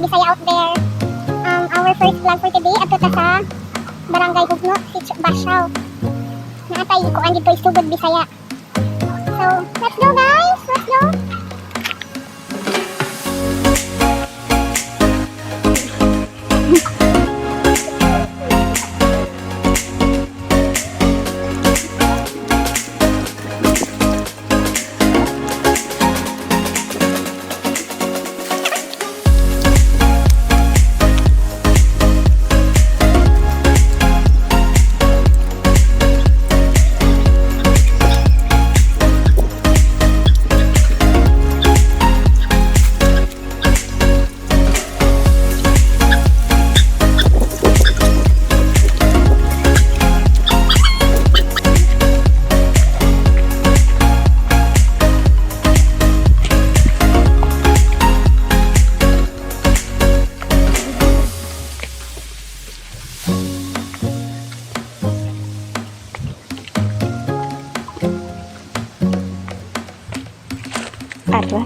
Bisaya out there. Our first vlog for today ato ta sa Barangay Hugno, Sitio Basyaw. Naatay ko ang dito isugod Bisaya. So, let's go guys! Let's go! Ada.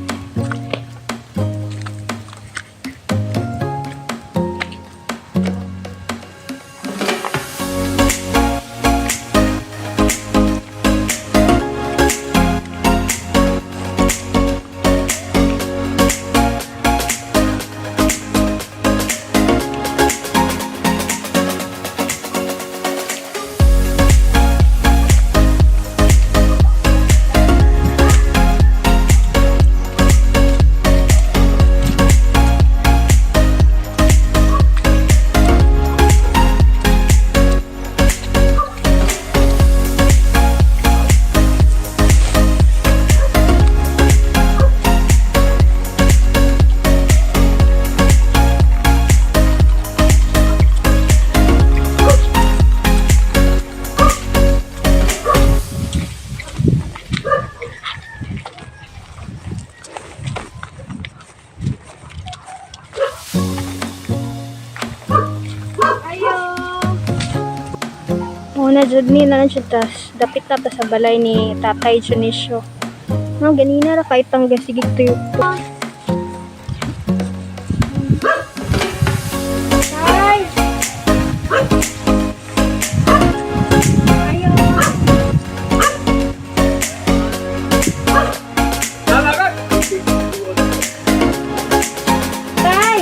Una jud ni na jud tas dapit na ta sa balay ni Tatay Junisio. No ganina ra kay tang gasigig tuyok. Ay. Ayo. Tay.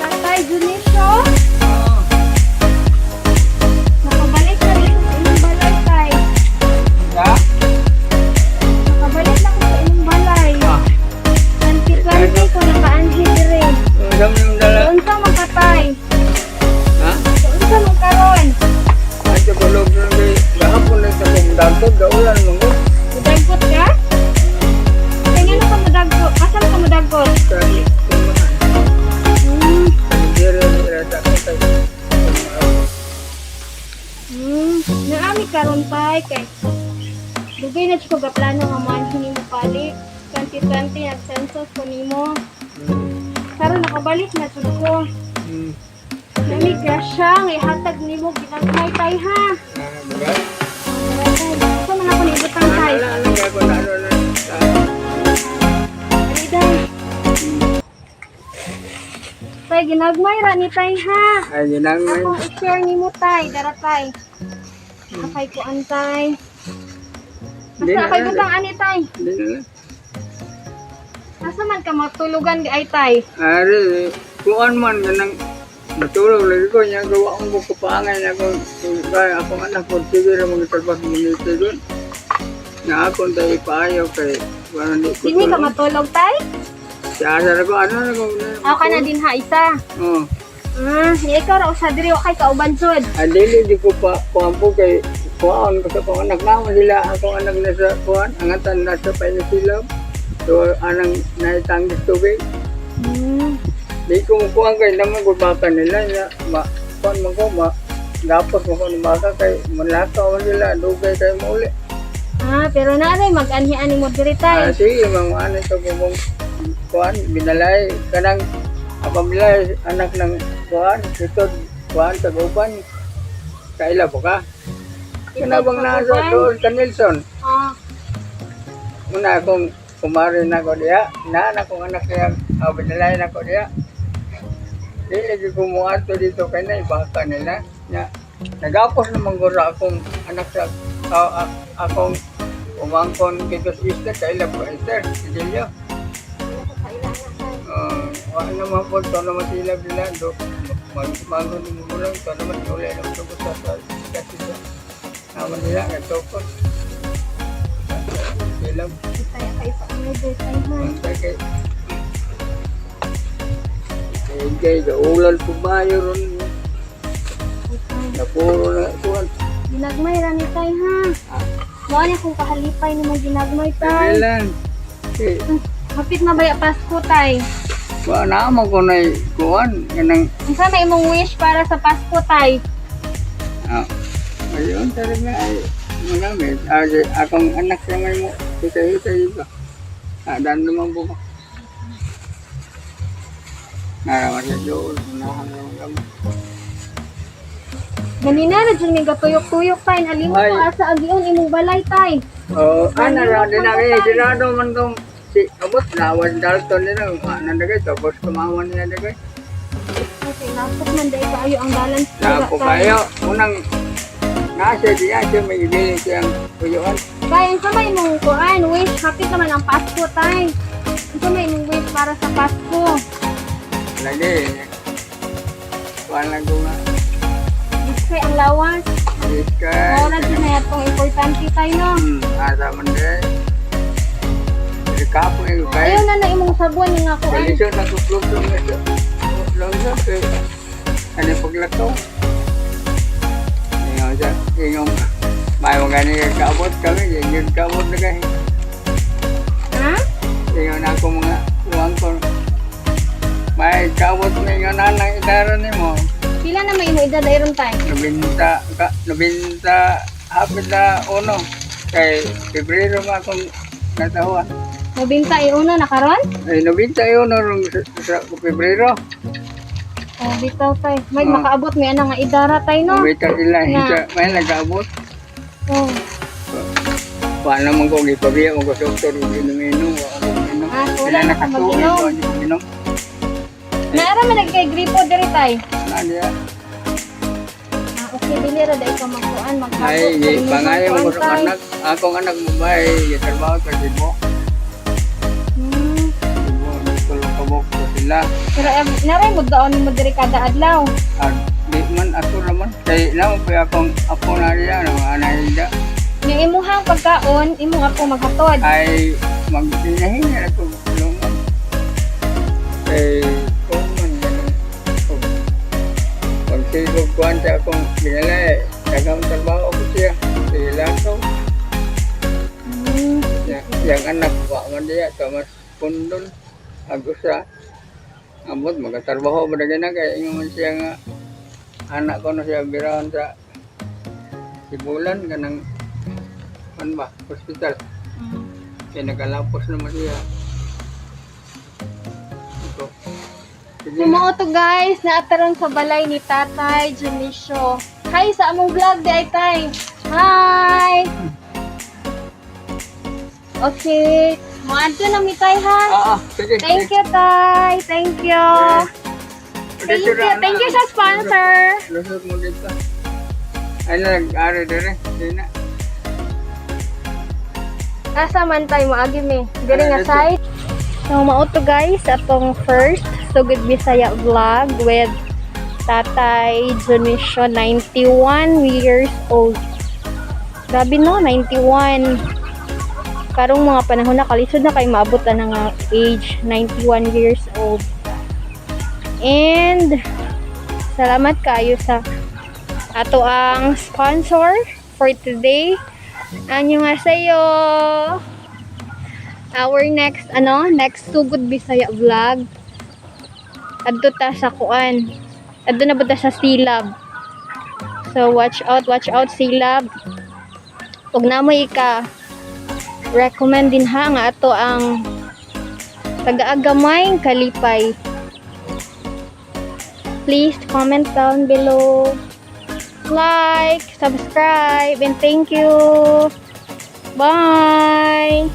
Tatay Junisio. Dagkot daulan mangko. Dagkot ka? Tingnan ko madagkot. Asa ka madagkot? Kani kumahan. Dire rata ka. Naami karon tay kay dugay na ko ga plano nga manhin mo palit. Kanti-kanti ang census ko nimo. Karon nakabalik na jud ko. Nami grasya nga ihatag nimo ginagmay tay ha. Bagay. Ito man ako nibutang tay. Ala ko na ano na. Day. Tay ginagmay ra ni tay ha. Ay ginagmay. Akong i-share nimo tay, dara tay. Akay ko antay. Basta akay butang ani tay. Dili. Asa man ka matulugan di ay tay? Ari kuan man ganang matulog lagi ko niya gawa ang buko paangay niya kung kaya akong anak ko siguro mga trabaho minute doon na ako tayo paayaw kay parang di ko Dini ka matulog tay? siya ko ano na kung Ako ka na din ha isa. oh Ikaw ra usa diri wa kay kauban sud. adili di ko pa kuampo kay kuan ko sa kong anak naman sila akong anak na sa kuan angatan na sa Painusilab so anang naitangis tubig di ko kuan kay naman ko baka nila ya ma kuan man ko ma dapat mo ko baka kay manlakaw man sila dugay kay mauli. Pero naray mag-anhi-ani mo diri tay. Sige mga ano ito kung kuan binalay kanang apabila anak ng kuan ito kuan tagupan kaila po ka kinabang nasa doon ka Nelson muna akong kumari na ko diya na akong anak niya Binalayan ako diya. Dili gyud ko mo ato dito kay na ibaka nila. Nya nagapos naman gura akong anak sa akong umangkon kito sa Easter kay lab ko Easter, Silyo. Wala naman po, ito naman sila bila, magmangon mo lang, ito naman ulit ang tubos sa kasi sa naman nila, nagtokot. Sila, Tayo kayo pa ang medyo tayo ha. ang tagay. Kaya, kaulan po ba yun? Napuro na, tuwan. Ginagmay rani tayo ha. Mao niya kung kahalipay ni mga ginagmay tayo. Kailan? Hapit na ba Pasko tayo? Wala naman ko na kuhan, ganang, Unsa may imong wish para sa Pasko tayo? ayun talaga ay magamit. Akong anak siya may mo, hita-hita iba. Dan naman po ko. Naraman siya doon, unahan naman kami. Ganina na dyan may gatuyok-tuyok tayo. Alim mo Ay. asa agion imong balay tayo. Ra din na eh, sinado man kong si abot lawan Dalton nila, nandagay, tapos kumawan nila dagay. Okay, napok man dahil kayo ang balance. Napo kayo, unang nasa diya siya may ibili siyang kuyuan. Kaya unsa may imong kuan wish? Hapit naman ang Pasko tayo. Unsa may imong wish para sa Pasko? Lagi, wala ko nga. Kay ang lawas. Iskay. Ora din na itong importante tayo no. Asa man din. Kapo yung kaya. Ayaw na imong sabon yung ako ay. Kalisyon na tuklog yung ito. Tuklog na kay ano paglakaw. Yung may mga ganyan kaabot kami, yung kaabot na kayo. Ha? Yung ako mga uwang ko. May kaabot na yung nanang idara ni mo. Pila na may imong edad ayron tayo? Nabinta, hapit na uno. Kay Pebrero ma akong natawa. Mabinta una na karon? Ay, nabinta yun nung sa Pebrero. Oh, bitaw tayo. May Oh. makaabot may ana nga idara tayo no. Nabinta sila, Na. may nag-abot. Oh. Paano man ko gipabiya mo ko sa doktor inom-inom. Wala na ka mag-inom. Naara man nagkay gripo diri tayo. Nadia. Okay, dili ra dai ka magkuan maghapon. Ay, pangayo mo sa anak. Akong anak mo ba ay trabaho sa Cebu. Cebu, tulong ko sila. Pero naray mo daon mo diri kada adlaw. Di man ako naman. Kaya naman po akong apo na riyan, ang anahida. Yung imuhang pagkaon, imong ako maghatod. Ay magpinahinga na ko tulungan. Kay kung man ganun. Pag silog kuhan sa akong binalay, dagang trabaho ko siya. Sila ko. Yang anak wa man diya, Thomas Pundol. Agusa. Amot, magatrabaho ba na gina kaya ingon man siya nga anak ko na siya birahan sa Sibulan, ganang ano ba, hospital. Kaya nagalapos naman siya. Ito. Sige na. Sumo to guys, naataron sa balay ni Tatay Jamisho. Hi sa among vlog di ay tay. Hi! Okay, maadto na mi tay ha. Sige. Thank you tay. Thank you. Thank you. Thank you sa sponsor. Lusot mo dito. Ay na, nag-ari din eh. Hindi na. Asa man tay moagi mi. Diri nga side. So mao to guys atong first Sugod Bisaya vlog with Tatay Jamisho, 91 years old. Grabe no, 91. Karong mga panahon na kalisod na kay maabot na nga age 91 years old. And salamat kayo sa ato ang sponsor for today. Anyo nga sayo. Our next Sugod Bisaya vlog. Adto ta sa kuan. Adto na ba ta sa Silab. So watch out Silab. Ug namoy ka recommend din ha nga ato ang taga-agamay kalipay. Please comment down below. Like, subscribe, and thank you. Bye!